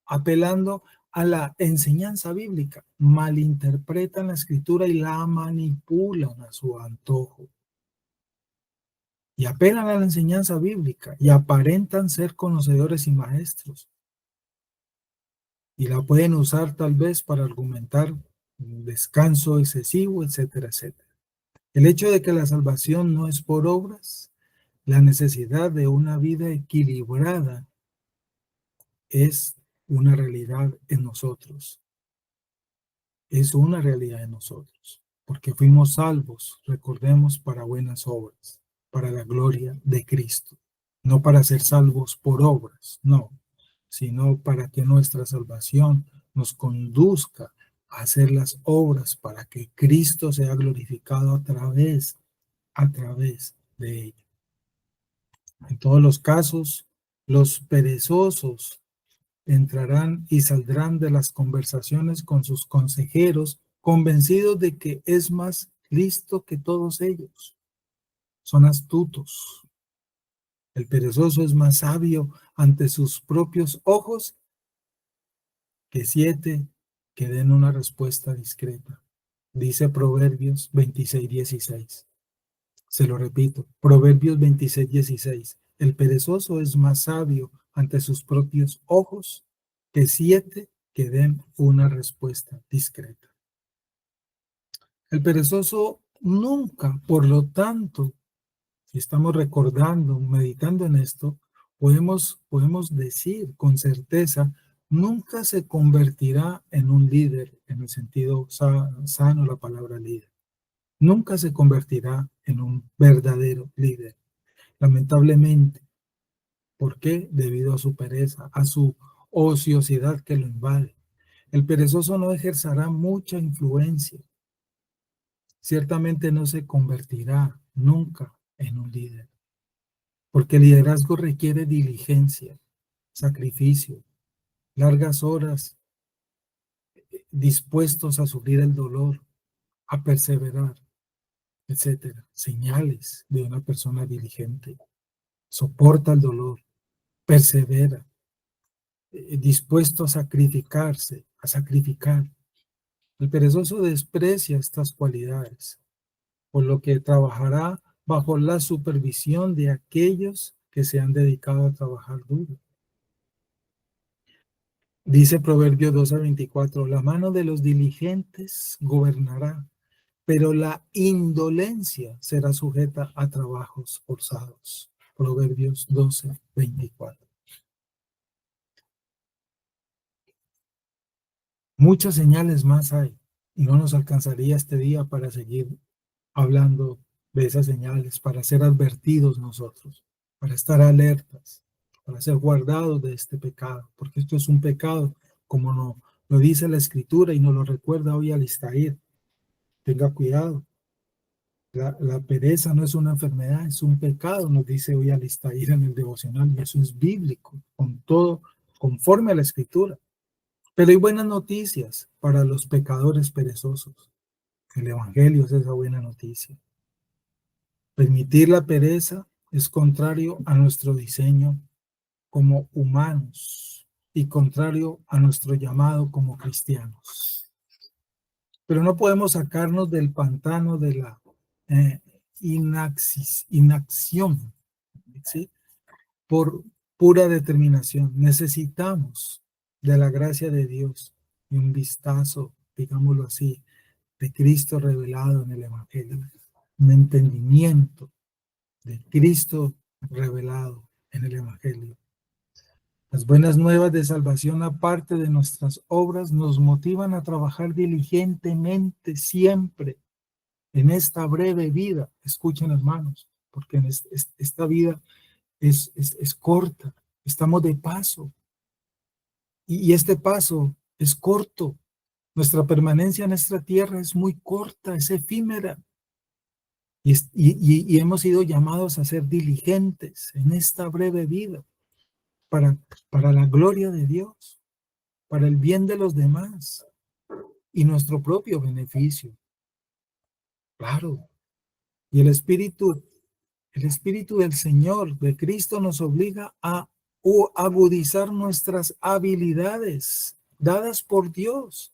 apelando a la enseñanza bíblica, malinterpretan la escritura y la manipulan a su antojo. Y apelan a la enseñanza bíblica y aparentan ser conocedores y maestros. Y la pueden usar tal vez para argumentar un descanso excesivo, etcétera, etcétera. El hecho de que la salvación no es por obras, la necesidad de una vida equilibrada es una realidad en nosotros. Es una realidad en nosotros, porque fuimos salvos, recordemos, para buenas obras, para la gloria de Cristo, no para ser salvos por obras, no, sino para que nuestra salvación nos conduzca a hacer las obras para que Cristo sea glorificado a través de ella. En todos los casos, los perezosos entrarán y saldrán de las conversaciones con sus consejeros, convencidos de que es más listo que todos ellos. Son astutos. El perezoso es más sabio ante sus propios ojos que 7 que den una respuesta discreta. Dice Proverbios 26:16. Se lo repito, Proverbios 26:16. El perezoso es más sabio ante sus propios ojos que 7 que den una respuesta discreta. El perezoso nunca, por lo tanto, si estamos recordando, meditando en esto, podemos decir con certeza, nunca se convertirá en un líder en el sentido sano de la palabra líder. Nunca se convertirá en un verdadero líder. Lamentablemente, ¿Por qué? Debido a su pereza, a su ociosidad que lo invade. El perezoso no ejercerá mucha influencia. Ciertamente no se convertirá nunca en un líder, porque el liderazgo requiere diligencia, sacrificio, largas horas dispuestos a sufrir el dolor, a perseverar, etcétera. Señales de una persona diligente. Soporta el dolor, persevera, dispuesto a sacrificarse, a sacrificar. El perezoso desprecia estas cualidades, por lo que trabajará bajo la supervisión de aquellos que se han dedicado a trabajar duro. Dice Proverbios 12:24, la mano de los diligentes gobernará, pero la indolencia será sujeta a trabajos forzados. Proverbios 12:24. Muchas señales más hay, y no nos alcanzaría este día para seguir hablando de esas señales, para ser advertidos nosotros, para estar alertas, para ser guardados de este pecado, porque esto es un pecado, como lo dice la Escritura y nos lo recuerda hoy Alistair. Tenga cuidado. La pereza no es una enfermedad, es un pecado, nos dice hoy Alistair en el devocional, y eso es bíblico, con todo, conforme a la Escritura. Pero hay buenas noticias para los pecadores perezosos. El Evangelio es esa buena noticia. Permitir la pereza es contrario a nuestro diseño como humanos y contrario a nuestro llamado como cristianos. Pero no podemos sacarnos del pantano de la inacción, ¿sí? Por pura determinación. Necesitamos de la gracia de Dios y un vistazo, digámoslo así, de Cristo revelado en el Evangelio, un entendimiento de Cristo revelado en el Evangelio. Las buenas nuevas de salvación, aparte de nuestras obras, nos motivan a trabajar diligentemente siempre en esta breve vida. Escuchen, hermanos, porque en esta vida es corta, estamos de paso, y este paso es corto. Nuestra permanencia en esta tierra es muy corta, es efímera. Y hemos sido llamados a ser diligentes en esta breve vida para la gloria de Dios, para el bien de los demás y nuestro propio beneficio. Claro. Y el Espíritu del Señor, de Cristo, nos obliga a agudizar nuestras habilidades dadas por Dios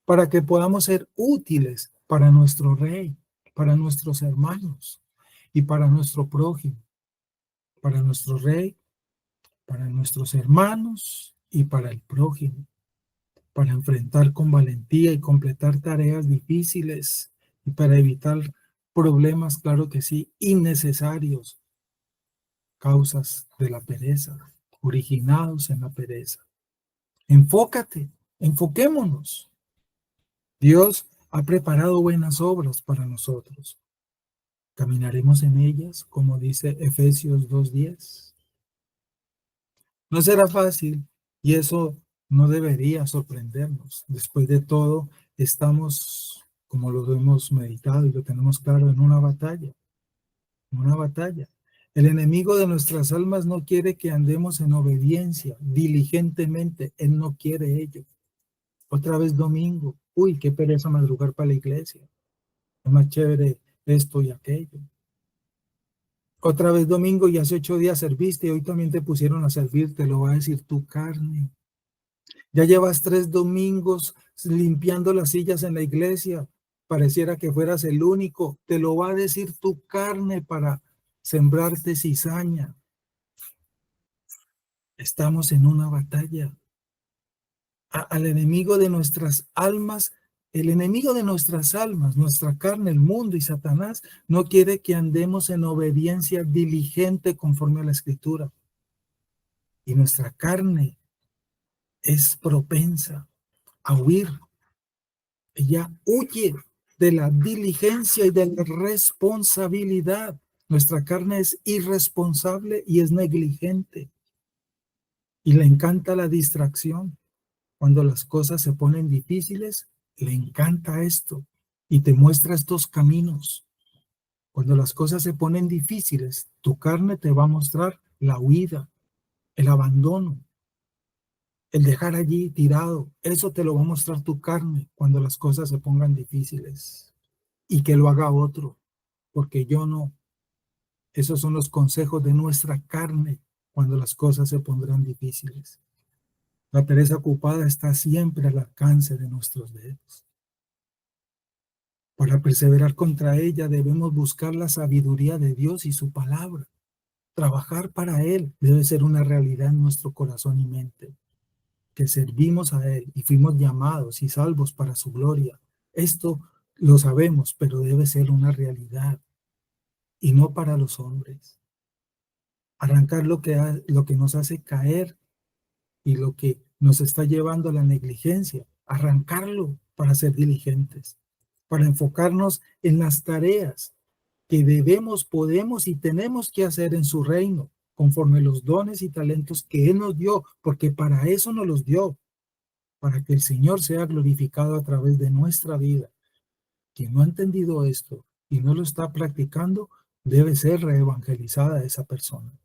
para que podamos ser útiles para nuestro Rey, para nuestros hermanos y para nuestro prójimo, para nuestro Rey, para nuestros hermanos y para el prójimo, para enfrentar con valentía y completar tareas difíciles y para evitar problemas, claro que sí, innecesarios, causas de la pereza, originados en la pereza. Enfócate, enfoquémonos. Dios ha preparado buenas obras para nosotros. Caminaremos en ellas, como dice Efesios 2:10. No será fácil y eso no debería sorprendernos. Después de todo, estamos, como lo hemos meditado y lo tenemos claro, en una batalla. En una batalla. El enemigo de nuestras almas no quiere que andemos en obediencia diligentemente. Él no quiere ello. Otra vez domingo. Uy, qué pereza madrugar para la iglesia. Es más chévere esto y aquello. Otra vez domingo y hace 8 días serviste y hoy también te pusieron a servir, te lo va a decir tu carne. Ya llevas 3 domingos limpiando las sillas en la iglesia, pareciera que fueras el único, te lo va a decir tu carne para sembrarte cizaña. Estamos en una batalla. Al enemigo de nuestras almas, el enemigo de nuestras almas, nuestra carne, el mundo y Satanás, no quiere que andemos en obediencia diligente conforme a la Escritura. Y nuestra carne es propensa a huir. Ella huye de la diligencia y de la responsabilidad. Nuestra carne es irresponsable y es negligente. y le encanta la distracción. Cuando las cosas se ponen difíciles, le encanta esto y te muestra estos caminos. Cuando las cosas se ponen difíciles, tu carne te va a mostrar la huida, el abandono, el dejar allí tirado. Eso te lo va a mostrar tu carne cuando las cosas se pongan difíciles. Y que lo haga otro, porque yo no. Esos son los consejos de nuestra carne cuando las cosas se pondrán difíciles. La pereza ocupada está siempre al alcance de nuestros dedos. Para perseverar contra ella debemos buscar la sabiduría de Dios y su palabra. Trabajar para Él debe ser una realidad en nuestro corazón y mente, que servimos a Él y fuimos llamados y salvos para su gloria. Esto lo sabemos, pero debe ser una realidad y no para los hombres. Arrancar lo que nos hace caer y lo que nos está llevando a la negligencia, arrancarlo para ser diligentes, para enfocarnos en las tareas que debemos, podemos y tenemos que hacer en su reino, conforme los dones y talentos que Él nos dio, porque para eso nos los dio, para que el Señor sea glorificado a través de nuestra vida. Quien no ha entendido esto y no lo está practicando, debe ser reevangelizada esa persona.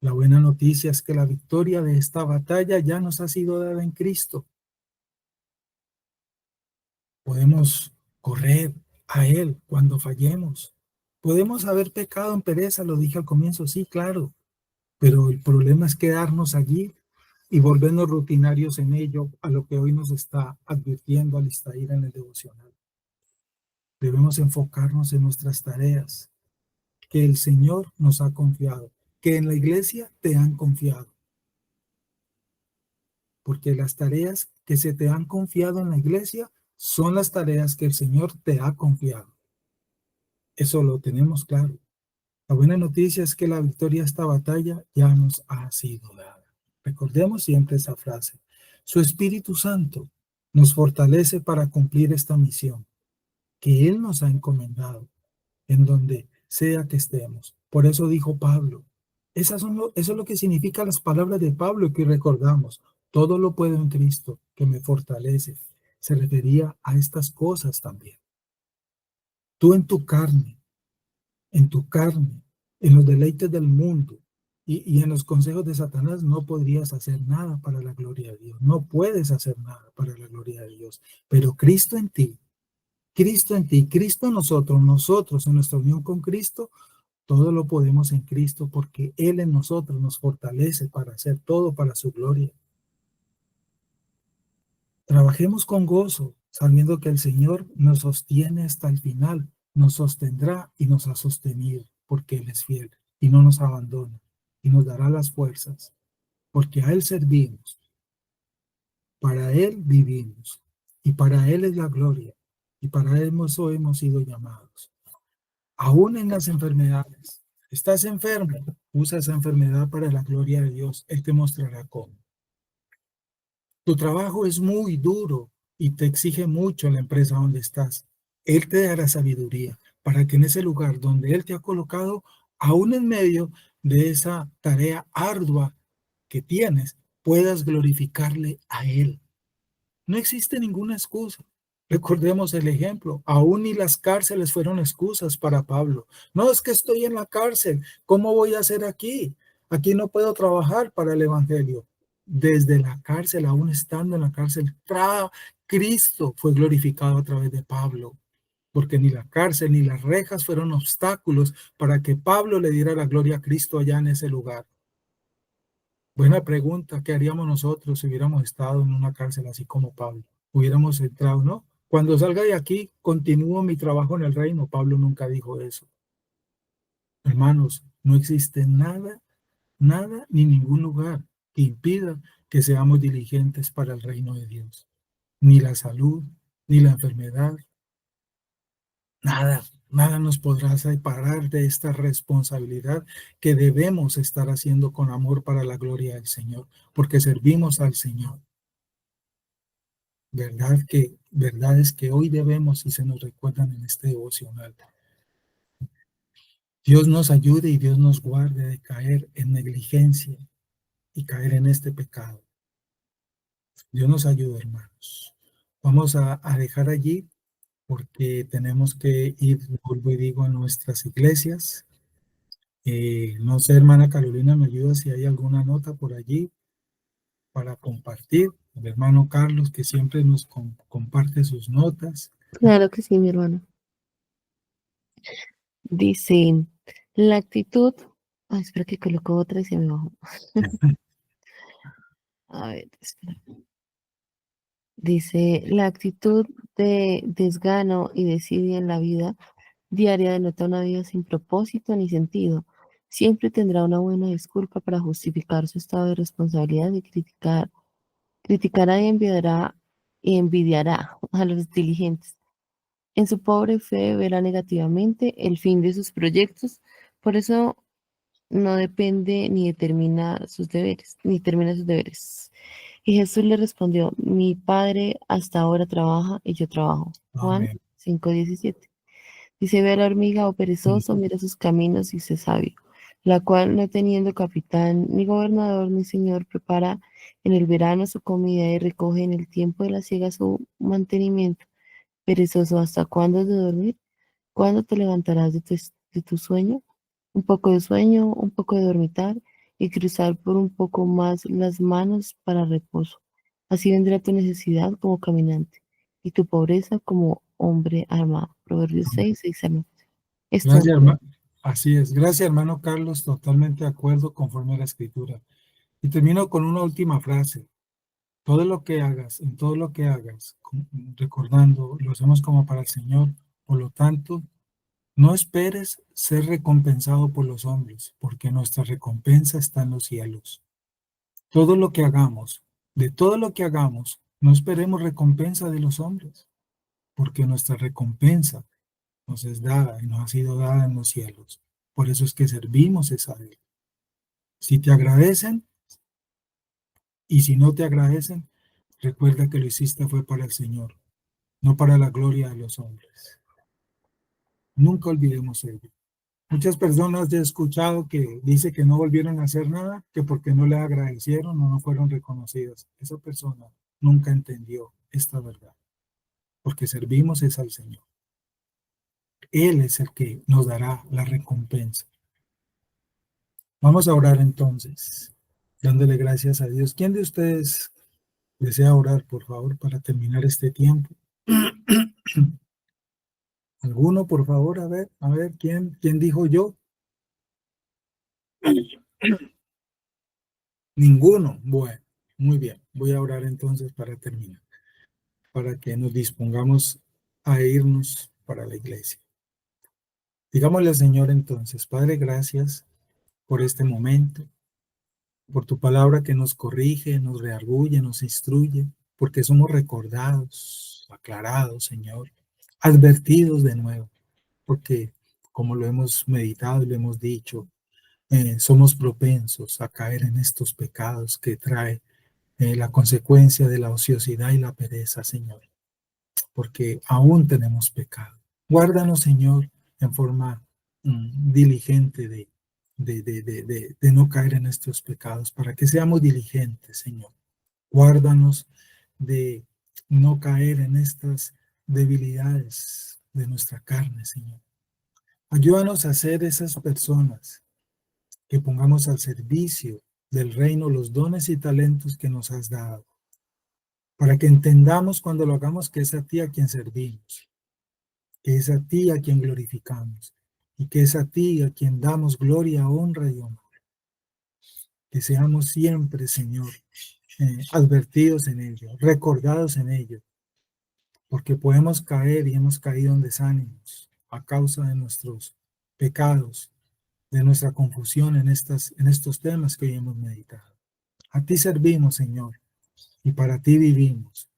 La buena noticia es que la victoria de esta batalla ya nos ha sido dada en Cristo. Podemos correr a Él cuando fallemos. Podemos haber pecado en pereza, lo dije al comienzo, sí, claro, pero el problema es quedarnos allí y volvernos rutinarios en ello, a lo que hoy nos está advirtiendo Alistair en el devocional. Debemos enfocarnos en nuestras tareas que el Señor nos ha confiado, que en la iglesia te han confiado. Porque las tareas que se te han confiado en la iglesia son las tareas que el Señor te ha confiado. Eso lo tenemos claro. La buena noticia es que la victoria a esta batalla ya nos ha sido dada. Recordemos siempre esa frase. Su Espíritu Santo nos fortalece para cumplir esta misión que Él nos ha encomendado en donde sea que estemos. Por eso dijo Pablo. Eso es lo que significan las palabras de Pablo que recordamos. Todo lo puedo en Cristo que me fortalece. Se refería a estas cosas también. Tú en tu carne, en los deleites del mundo y en los consejos de Satanás no podrías hacer nada para la gloria de Dios. No puedes hacer nada para la gloria de Dios. Pero Cristo en ti, Cristo en nosotros en nuestra unión con Cristo, todo lo podemos en Cristo porque Él en nosotros nos fortalece para hacer todo para su gloria. Trabajemos con gozo, sabiendo que el Señor nos sostiene hasta el final, nos sostendrá y nos ha sostenido, porque Él es fiel y no nos abandona y nos dará las fuerzas, porque a Él servimos, para Él vivimos y para Él es la gloria y para Él hemos sido llamados. Aún en las enfermedades, estás enfermo, usa esa enfermedad para la gloria de Dios, Él te mostrará cómo. Tu trabajo es muy duro y te exige mucho en la empresa donde estás. Él te dará sabiduría para que en ese lugar donde Él te ha colocado, aún en medio de esa tarea ardua que tienes, puedas glorificarle a Él. No existe ninguna excusa. Recordemos el ejemplo, aún ni las cárceles fueron excusas para Pablo. No, es que estoy en la cárcel, ¿cómo voy a hacer aquí? Aquí no puedo trabajar para el Evangelio. Desde la cárcel, aún estando en la cárcel, Cristo fue glorificado a través de Pablo, porque ni la cárcel ni las rejas fueron obstáculos para que Pablo le diera la gloria a Cristo allá en ese lugar. Buena pregunta, ¿qué haríamos nosotros si hubiéramos estado en una cárcel así como Pablo? Hubiéramos entrado, ¿no? Cuando salga de aquí, continúo mi trabajo en el reino. Pablo nunca dijo eso. Hermanos, no existe nada, nada ni ningún lugar que impida que seamos diligentes para el reino de Dios. Ni la salud, ni la enfermedad, nada, nada nos podrá separar de esta responsabilidad que debemos estar haciendo con amor para la gloria del Señor, porque servimos al Señor. Verdades que hoy debemos y se nos recuerdan en este devocional. Dios nos ayude y Dios nos guarde de caer en negligencia, y caer en este pecado. Dios nos ayude, hermanos. Vamos a dejar allí porque tenemos que ir, vuelvo y digo, a nuestras iglesias. No sé, hermana Carolina, me ayuda si hay alguna nota por allí para compartir. El hermano Carlos, que siempre nos comparte sus notas. Claro que sí, mi hermano. Dice, la actitud. Ah, espera que colocó otra y se me bajó. A ver, espera. Dice, la actitud de desgano y desidia en la vida diaria denota una vida sin propósito ni sentido. Siempre tendrá una buena disculpa para justificar su estado de responsabilidad y criticará y envidiará a los diligentes. En su pobre fe verá negativamente el fin de sus proyectos, por eso no depende ni determina sus deberes, ni termina sus deberes. Y Jesús le respondió, mi padre hasta ahora trabaja y yo trabajo. Juan Amén. 5:17. Dice, ve a la hormiga o perezoso, mira sus caminos y sé sabio, la cual no teniendo capitán, ni gobernador, ni señor, prepara en el verano su comida y recoge en el tiempo de la siega su mantenimiento. Perezoso, ¿hasta cuándo has de dormir? ¿Cuándo te levantarás de tu sueño? Un poco de sueño, un poco de dormitar y cruzar por un poco más las manos para reposo. Así vendrá tu necesidad como caminante y tu pobreza como hombre armado. Proverbios 6:6 al 9. Esto, Gracias, hermano. Así es. Gracias, hermano Carlos. Totalmente de acuerdo conforme a la escritura. Y termino con una última frase. Todo lo que hagas, en todo lo que hagas, recordando, lo hacemos como para el Señor. Por lo tanto, no esperes ser recompensado por los hombres, porque nuestra recompensa está en los cielos. Todo lo que hagamos, de todo lo que hagamos, no esperemos recompensa de los hombres, porque nuestra recompensa nos es dada y nos ha sido dada en los cielos. Por eso es que servimos esa Él. Si te agradecen y si no te agradecen, recuerda que lo hiciste fue para el Señor, no para la gloria de los hombres. Nunca olvidemos ello. Muchas personas he escuchado que dice que no volvieron a hacer nada, que porque no le agradecieron o no fueron reconocidas. Esa persona nunca entendió esta verdad, porque servimos es al Señor. Él es el que nos dará la recompensa. Vamos a orar entonces, dándole gracias a Dios. ¿Quién de ustedes desea orar, por favor, para terminar este tiempo? ¿Alguno, por favor? A ver, ¿quién dijo yo? Ninguno. Bueno, muy bien. Voy a orar entonces para terminar, para que nos dispongamos a irnos para la iglesia. Digámosle al Señor entonces, Padre, gracias por este momento, por tu palabra que nos corrige, nos reargulle, nos instruye, porque somos recordados, aclarados, Señor, advertidos de nuevo, porque como lo hemos meditado y lo hemos dicho, somos propensos a caer en estos pecados que trae la consecuencia de la ociosidad y la pereza, Señor, porque aún tenemos pecado. Guárdanos, Señor, en forma diligente de no caer en estos pecados, para que seamos diligentes, Señor. Guárdanos de no caer en estas debilidades de nuestra carne, Señor. Ayúdanos a ser esas personas que pongamos al servicio del reino los dones y talentos que nos has dado, para que entendamos cuando lo hagamos que es a ti a quien servimos, que es a ti a quien glorificamos y que es a ti a quien damos gloria, honra y honor. Que seamos siempre, Señor, advertidos en ello, recordados en ello, porque podemos caer y hemos caído en desánimos a causa de nuestros pecados, de nuestra confusión en estos temas que hoy hemos meditado. A ti servimos, Señor, y para ti vivimos,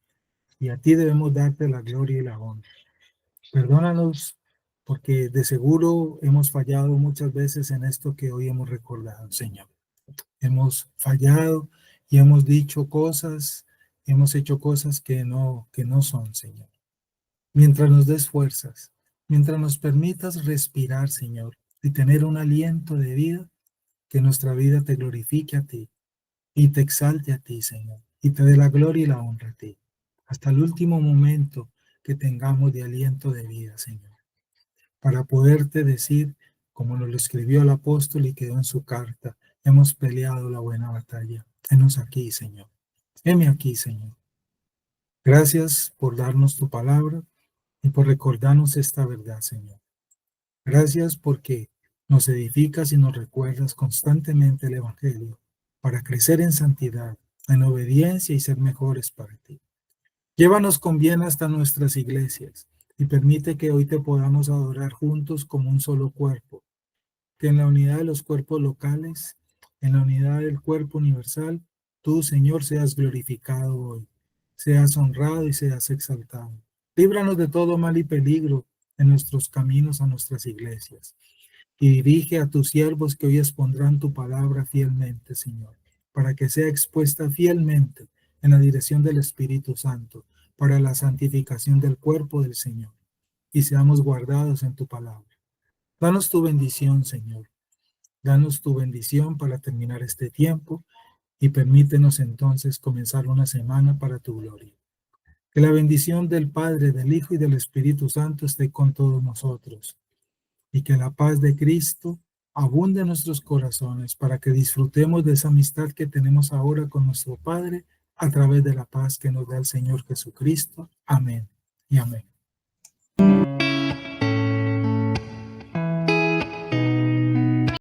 y a ti debemos darte la gloria y la honra. Perdónanos porque de seguro hemos fallado muchas veces en esto que hoy hemos recordado, Señor. Hemos fallado y hemos dicho cosas, hemos hecho cosas que no son, Señor. Mientras nos des fuerzas, mientras nos permitas respirar, Señor, y tener un aliento de vida, que nuestra vida te glorifique a ti y te exalte a ti, Señor, y te dé la gloria y la honra a ti, hasta el último momento que tengamos de aliento de vida, Señor, para poderte decir, como nos lo escribió el apóstol y quedó en su carta, hemos peleado la buena batalla. Henos aquí, Señor. Heme aquí, Señor. Gracias por darnos tu palabra y por recordarnos esta verdad, Señor. Gracias porque nos edificas y nos recuerdas constantemente el Evangelio para crecer en santidad, en obediencia y ser mejores para ti. Llévanos con bien hasta nuestras iglesias y permite que hoy te podamos adorar juntos como un solo cuerpo, que en la unidad de los cuerpos locales, en la unidad del cuerpo universal, tú, Señor, seas glorificado hoy, seas honrado y seas exaltado. Líbranos de todo mal y peligro en nuestros caminos a nuestras iglesias y dirige a tus siervos que hoy expondrán tu palabra fielmente, Señor, para que sea expuesta fielmente en la dirección del Espíritu Santo, para la santificación del cuerpo del Señor, y seamos guardados en tu palabra. Danos tu bendición, Señor. Danos tu bendición para terminar este tiempo y permítenos entonces comenzar una semana para tu gloria. Que la bendición del Padre, del Hijo y del Espíritu Santo esté con todos nosotros y que la paz de Cristo abunde en nuestros corazones para que disfrutemos de esa amistad que tenemos ahora con nuestro Padre a través de la paz que nos da el Señor Jesucristo. Amén y amén.